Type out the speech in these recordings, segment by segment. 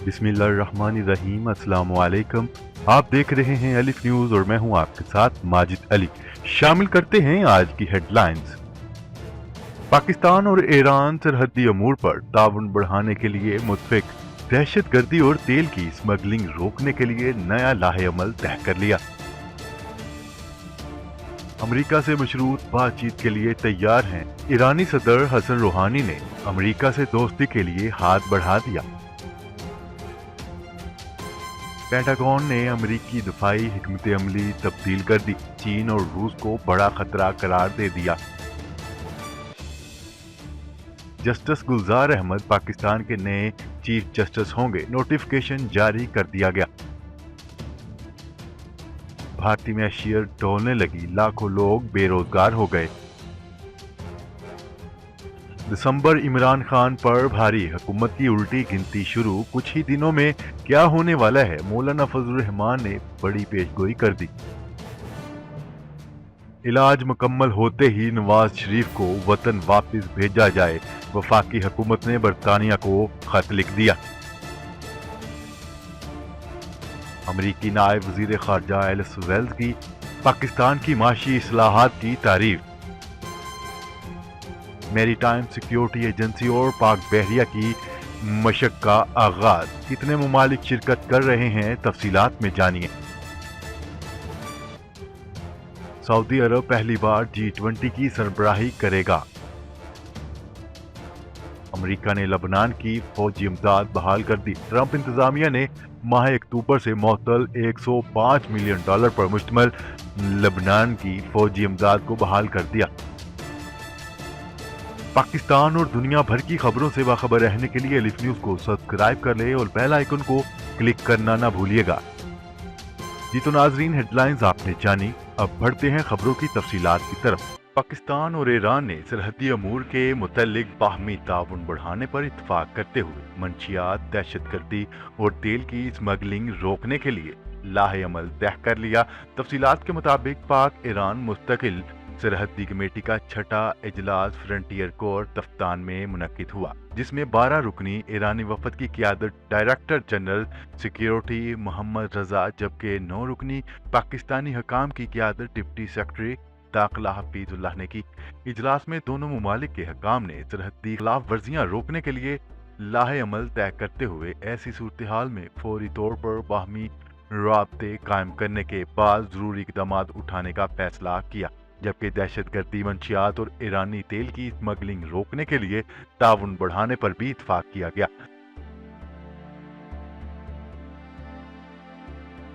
बिस्मिल्लाहिर्रहमानिर्रहीम। अस्सलाम वालेकुम। आप देख रहे हैं अलिफ न्यूज़ और मैं हूं आपके साथ माजिद अली। शामिल करते हैं आज की हेडलाइंस। पाकिस्तान और ईरान सरहदी अमूर पर ताउन बढ़ाने के लिए मुत्फिक। दहशतगर्दी और तेल की स्मगलिंग रोकने के लिए नया लाहे-अमल तय कर लिया। अमेरिका से मशरूत बातचीत के लिए तैयार हैं। ईरानी सदर हसन रूहानी ने अमेरिका से दोस्ती के लिए हाथ बढ़ा दिया। पेंटागन ने अमेरिकी दफाई हिकमत अमली तब्दील कर दी। चीन और रूस को बड़ा खतरा करार दे दिया। जस्टिस गुलजार अहमद पाकिस्तान के नए चीफ जस्टिस होंगे। नोटिफिकेशन जारी कर दिया गया। भारतीय मैशियत डोलने लगी, लाखों लोग बेरोजगार हो गए। दिसंबर इमरान खान पर भारी, हुकूमत की उल्टी गिनती शुरू। कुछ ही दिनों में क्या होने वाला है, मौलाना फजल रहमान ने बड़ी पेशगोई कर दी। इलाज मुकम्मल होते ही नवाज शरीफ को वतन वापस भेजा जाए। वफाकी हुकूमत ने बरतानिया को खत लिख दिया। अमरीकी नायब वजीर खारजा एलिस वेल्स की पाकिस्तान की माशी इस्लाहात की तारीफ। मैरीटाइम सिक्योरिटी एजेंसी और पाक बहरिया की मशक का आगाज। कितने मुमालिक शिरकत कर रहे हैं, तफसीलात में जानिए। सऊदी अरब पहली बार G20 की सरबराही करेगा। अमेरिका ने लबनान की फौजी इमदाद बहाल कर दी। ट्रंप इंतजामिया ने माह अक्टूबर से मुअत्तल $105 मिलियन पर मुश्तमिल लबनान की फौजी इमदाद को बहाल कर दिया। पाकिस्तान और दुनिया भर की खबरों से बाखबर रहने के लिए अलिफ न्यूज़ को सब्सक्राइब कर ले और बेल आइकन को क्लिक करना ना भूलिएगा। जी तो नाजरीन, हेडलाइंस आपने जानी। अब बढ़ते हैं खबरों की तफसीलात की तरफ। पाकिस्तान और ईरान ने सरहदी अमूर के मुतल्लिक बाहमी ताउन बढ़ाने पर इत्तफाक करते हुए मंशियात, दहशतगर्दी और तेल की स्मगलिंग रोकने के लिए लाहे-अमल तय कर लिया। तफसीलात के मुताबिक पाक ईरान मुस्तकिल सरहदी कमेटी का छठा इजलास फ्रंटियर कोर तफ्तान में मुनक्किद हुआ, जिसमें 12 रुकनी ईरानी वफद की क़ियादत डायरेक्टर जनरल सिक्योरिटी मोहम्मद रजा, जबकि 9 रुकनी पाकिस्तानी हकाम की क़ियादत डिप्टी सेक्रेटरी दाखिला हफीजुल्लाह ने की। इजलास में दोनों मुमालिक के हकाम ने सरहदी खिलाफ वर्जियां रोकने के लिए लाहे अमल तय करते हुए ऐसी सूरत हाल में फौरी तौर पर बाहमी राब्ते कायम करने के बाद जरूरी इकदाम उठाने का फैसला किया, जबकि दहशतगर्दी, मंशियात और ईरानी तेल की स्मगलिंग रोकने के लिए ताउन बढ़ाने पर भी इत्तफाक किया गया।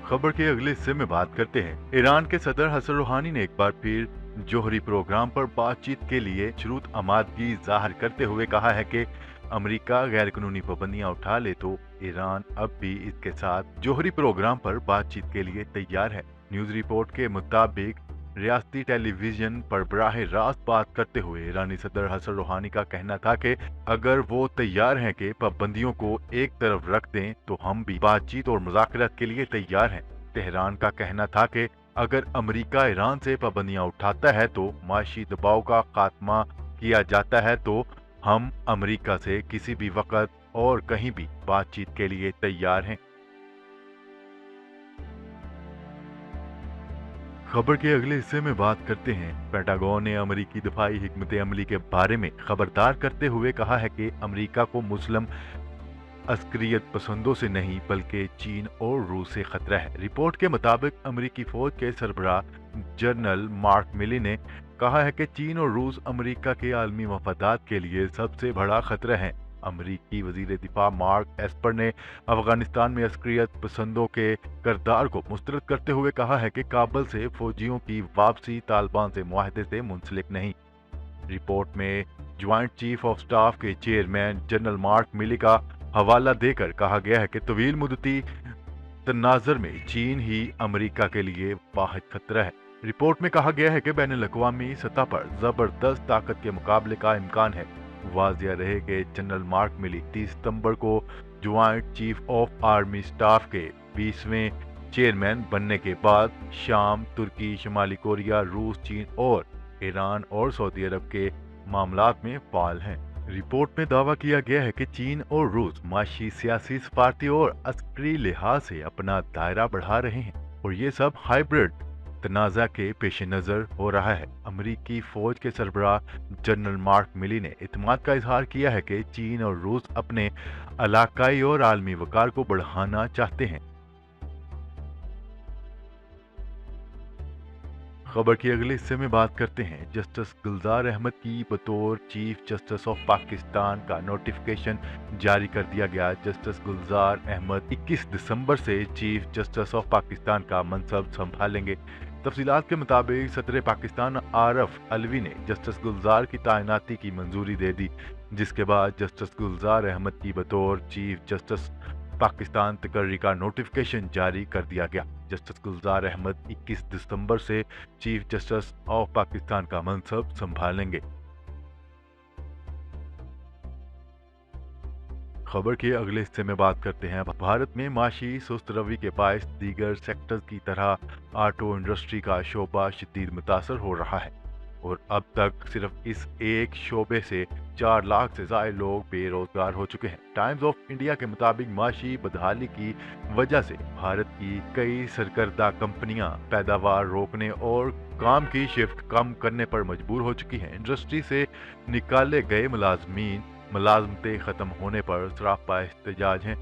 खबर के अगले हिस्से में बात करते हैं। ईरान के सदर हसन रूहानी ने एक बार फिर जोहरी प्रोग्राम पर बातचीत के लिए शुरूत आमादगी जाहिर करते हुए कहा है कि अमेरिका गैर कानूनी पाबंदियां उठा ले तो ईरान अब भी इसके साथ जोहरी प्रोग्राम पर बातचीत के लिए तैयार है। न्यूज रिपोर्ट के मुताबिक रियासती टेलीविजन पर बराह रास्त बात करते हुए ईरानी सदर हसन रूहानी का कहना था कि अगर वो तैयार हैं कि पाबंदियों को एक तरफ रख दें तो हम भी बातचीत और मुज़ाकरात के लिए तैयार हैं। तेहरान का कहना था कि अगर अमेरिका ईरान से पाबंदियां उठाता है तो माशी दबाव का खात्मा किया जाता है तो हम अमेरिका से किसी भी वक्त और कहीं भी बातचीत के लिए तैयार हैं। खबर के अगले हिस्से में बात करते हैं। पेंटागन ने अमेरिकी दफाई हिकमत अमली के बारे में खबरदार करते हुए कहा है कि अमेरिका को मुस्लिम अस्करियत पसंदों से नहीं बल्कि चीन और रूस से खतरा है। रिपोर्ट के मुताबिक अमेरिकी फौज के सरबराह जनरल मार्क मिली ने कहा है कि चीन और रूस अमेरिका के आलमी मफादात के लिए सबसे बड़ा खतरा है। अमेरिकी वजीर दिफा मार्क एस्पर ने अफगानिस्तान में अस्करियत पसंदों के किरदार को मुस्तरद करते हुए कहा है कि काबुल से फौजियों की वापसी तालिबान से मुआहदे से मुंसलिक नहीं। रिपोर्ट में ज्वाइंट चीफ ऑफ स्टाफ के चेयरमैन जनरल मार्क मिली का हवाला देकर कहा गया है कि तवील मुद्दती तनाज़र में चीन ही अमेरिका के लिए वाहिद खतरा है। रिपोर्ट में कहा गया है कि बैनुल-अक़वामी सतह पर जबरदस्त ताकत के मुकाबले का इम्कान है। वाज़िया रहे कि जनरल मार्क मिली 30 सितंबर को joint chief of army staff के 20वें चेयरमैन बनने के बाद शाम, तुर्की, शुमाली कोरिया, रूस, चीन और ईरान और सऊदी अरब के मामलात में फाल हैं। रिपोर्ट में दावा किया गया है कि चीन और रूस माशी, सियासी, सफारती और अस्करी लिहाज से अपना दायरा बढ़ा रहे हैं और ये सब हाइब्रिड तनाज़ा के पेश नज़र हो रहा है। अमरीकी फौज के सरबराह जनरल मार्क मिली ने इत्मीनान का इजहार किया है कि चीन और रूस अपने इलाकाई और आलमी वक़ार को बढ़ाना चाहते हैं। खबर की अगले हिस्से में बात करते हैं। जस्टिस गुलजार अहमद की बतौर चीफ जस्टिस ऑफ पाकिस्तान का नोटिफिकेशन जारी कर दिया गया। जस्टिस गुलजार अहमद 21 दिसंबर से चीफ जस्टिस ऑफ पाकिस्तान का मनसब संभालेंगे। तफसीलात के मुताबिक सदर पाकिस्तान आरफ अलवी ने जस्टिस गुलजार की तैनाती की मंजूरी दे दी, जिसके बाद जस्टिस गुलजार अहमद की बतौर चीफ जस्टिस पाकिस्तान तकर्री का नोटिफिकेशन जारी कर दिया गया। जस्टिस गुलजार अहमद 21 दिसंबर से चीफ जस्टिस ऑफ पाकिस्तान का मनसब संभालेंगे। खबर के अगले हिस्से में बात करते हैं। भारत में माशी सुस्त रवि के बायस दीगर सेक्टर्स की तरह ऑटो इंडस्ट्री का शोबा शदीद मुतासर हो रहा है और अब तक सिर्फ इस एक शोबे से 4 लाख से ज्यादा लोग बेरोजगार हो चुके हैं। टाइम्स ऑफ इंडिया के मुताबिक माशी बदहाली की वजह से भारत की कई सरकर्दा कंपनियां पैदावार रोकने और काम की शिफ्ट कम करने पर मजबूर हो चुकी हैं। इंडस्ट्री से निकाले गए मुलाजमीन मुलाजमतें खत्म होने पर सरापा एहतजाज हैं।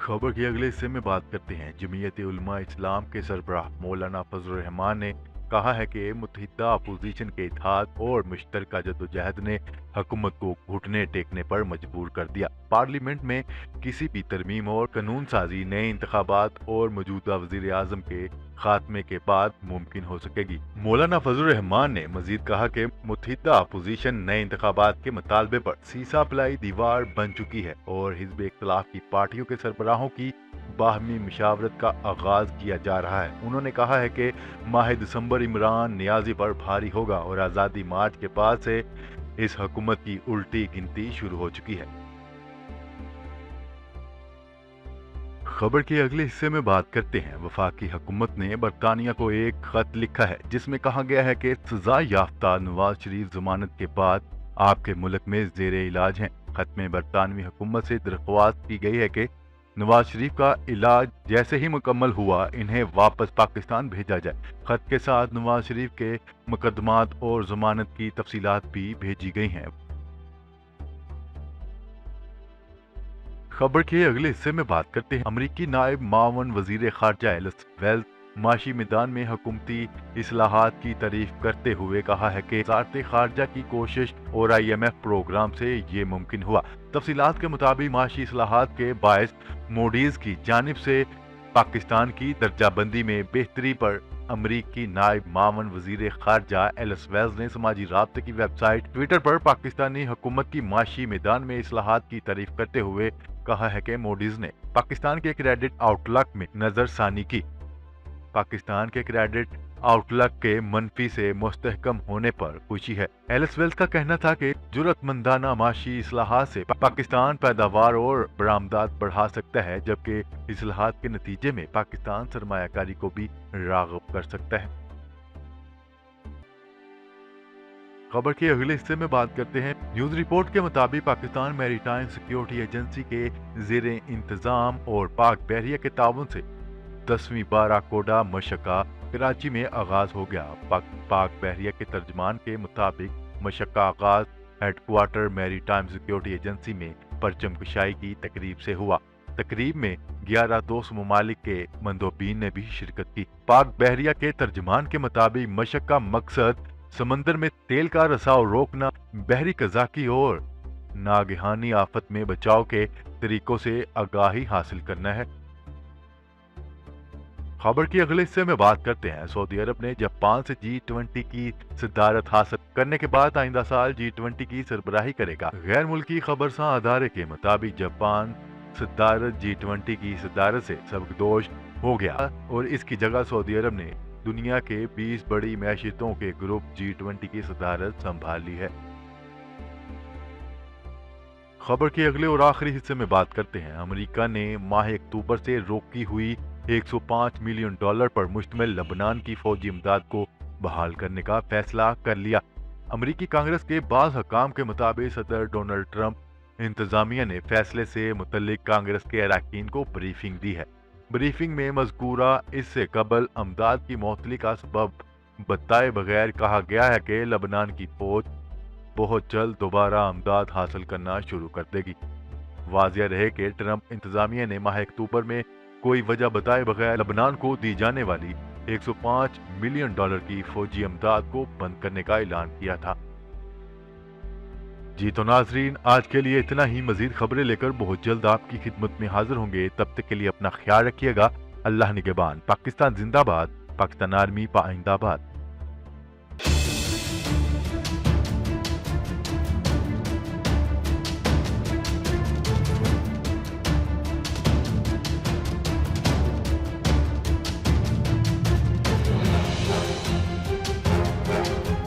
खबर के अगले हिस्से में बात करते हैं। जमीयत उलमा इस्लाम के सरबराह मौलाना फजल रहमान ने कहा है कि मुत्तहिदा अपोजिशन के इत्तेहाद और मुश्तरका जद्दोजहद ने हुकूमत को घुटने टेकने पर मजबूर कर दिया। पार्लियामेंट में किसी भी तरमीम और कानून साजी नए इंतखाबात और मौजूदा वजीर आजम के खात्मे के बाद मुमकिन हो सकेगी। मौलाना फजल रहमान ने मजीद कहा कि मुत्तहिदा अपोजिशन नए इंतखाबात के मुतालबे पर सीसा पलाई दीवार बन चुकी है और हिज़्ब इख्तिलाफ की पार्टियों के सरबराहों की बाहमी मुशावरत का आगाज किया जा रहा है। उन्होंने कहा है कि माह दिसंबर इमरान नियाजी पर भारी होगा और आज़ादी मार्च के बाद से इस हुकूमत की उल्टी गिनती शुरू हो चुकी है। खबर के अगले हिस्से में बात करते हैं। वफाकी हुकूमत ने बरतानिया को एक खत लिखा है जिसमें कहा गया है कि सजा याफ्ता नवाज शरीफ जमानत के बाद आपके मुल्क में जेरे इलाज हैं। खत में बरतानवी हुकूमत से दरख्वास्त की गई है कि नवाज शरीफ का इलाज जैसे ही मुकम्मल हुआ इन्हें वापस पाकिस्तान भेजा जाए। खत के साथ नवाज शरीफ के मुकदमात और जमानत की तफसीलात भी भेजी गई हैं। खबर के अगले हिस्से में बात करते हैं। अमरीकी नायब मावन वजीर खारजा एलिस वेल्स माशी मैदान में हुकूमती इस्लाहात की तारीफ करते हुए कहा है कि वजारत खारजा की कोशिश और IMF प्रोग्राम से ये मुमकिन हुआ। तफसीलात के मुताबिक माशी इस्लाहात के बायस मोडीज की जानिब से पाकिस्तान की दर्जाबंदी में बेहतरी पर अमरीकी नायब मावन वजीर खारजा एलिस वेल्स ने समाजी राब्ते की वेबसाइट ट्विटर पर पाकिस्तानी हुकूमत की माशी मैदान में इस्लाहात की तारीफ करते हुए कहा है कि मोडीज ने पाकिस्तान के क्रेडिट आउटलुक में नजरसानी की। पाकिस्तान के क्रेडिट आउटलुक के मनफी से मुस्तहकम होने पर खुशी है। एलिस वेल्स का कहना था कि जुर्रतमंदाना माशी इस्लाहात से पाकिस्तान पैदावार और बरामदात बढ़ा सकता है, जबकि इस्लाहात के नतीजे में पाकिस्तान सरमायाकारी को भी राग़िब कर सकता है। खबर के अगले हिस्से में बात करते हैं। न्यूज रिपोर्ट के मुताबिक पाकिस्तान मैरीटाइम सिक्योरिटी एजेंसी के ज़ेरे इंतजाम और पाक बहरिया के ताउन से 10वीं बाराकोडा मशक्का कराची में आगाज हो गया। पाक बहरिया के तर्जमान के मुताबिक मशक्का आगाज हेडक्वार्टर मैरीटाइम सिक्योरिटी एजेंसी में परचम कशाई की तकरीब से हुआ। तकरीब में 11 दोस्त ममालिक के मंदोबीन ने भी शिरकत की। पाक बहरिया के तर्जमान के मुताबिक मशक्का मकसद समंदर में तेल का रसाव रोकना, बहरी कज़ाकी और नागहानी आफत में बचाव के तरीकों से आगाही हासिल करना है। खबर के अगले हिस्से में बात करते हैं। सऊदी अरब ने जापान से G20 की सदारत हासिल करने के बाद आइंदा साल G20 की सरबराही करेगा। गैर मुल्की खबरसां अदारे के मुताबिक जापान सदारत G20 की सदारत से सबकदोश हो गया और इसकी जगह सऊदी अरब ने दुनिया के 20 बड़ी मैशियतों के ग्रुप G20 की सदारत संभाली है। खबर के अगले और आखिरी हिस्से में बात करते हैं। अमेरिका ने माह अक्टूबर से रोकी हुई $105 मिलियन पर मुश्तमिल लबनान की फौजी इमदाद को बहाल करने का फैसला कर लिया। امریکی کانگریس کے بعض حکام کے مطابق صدر ڈونلڈ ٹرمپ انتظامیہ نے فیصلے سے متعلق کانگریس کے اراکین کو بریفنگ دی ہے۔ بریفنگ میں مذکورہ اس سے قبل امداد کی معطلی کا سبب بتائے بغیر کہا گیا ہے کہ لبنان کی فوج بہت جلد دوبارہ امداد حاصل کرنا شروع کر دے گی۔ واضح رہے کہ ٹرمپ انتظامیہ نے ماہ اکتوبر میں کوئی وجہ بتائے بغیر لبنان کو دی جانے والی $105 ملین کی فوجی امداد کو بند کرنے کا اعلان کیا تھا۔ جی تو ناظرین، آج کے لیے اتنا ہی۔ مزید خبریں لے کر بہت جلد آپ کی خدمت میں حاضر ہوں گے۔ تب تک کے لیے اپنا خیال رکھیے گا۔ اللہ نگہبان۔ پاکستان زندہ باد۔ پاکستان آرمی پائندہ باد۔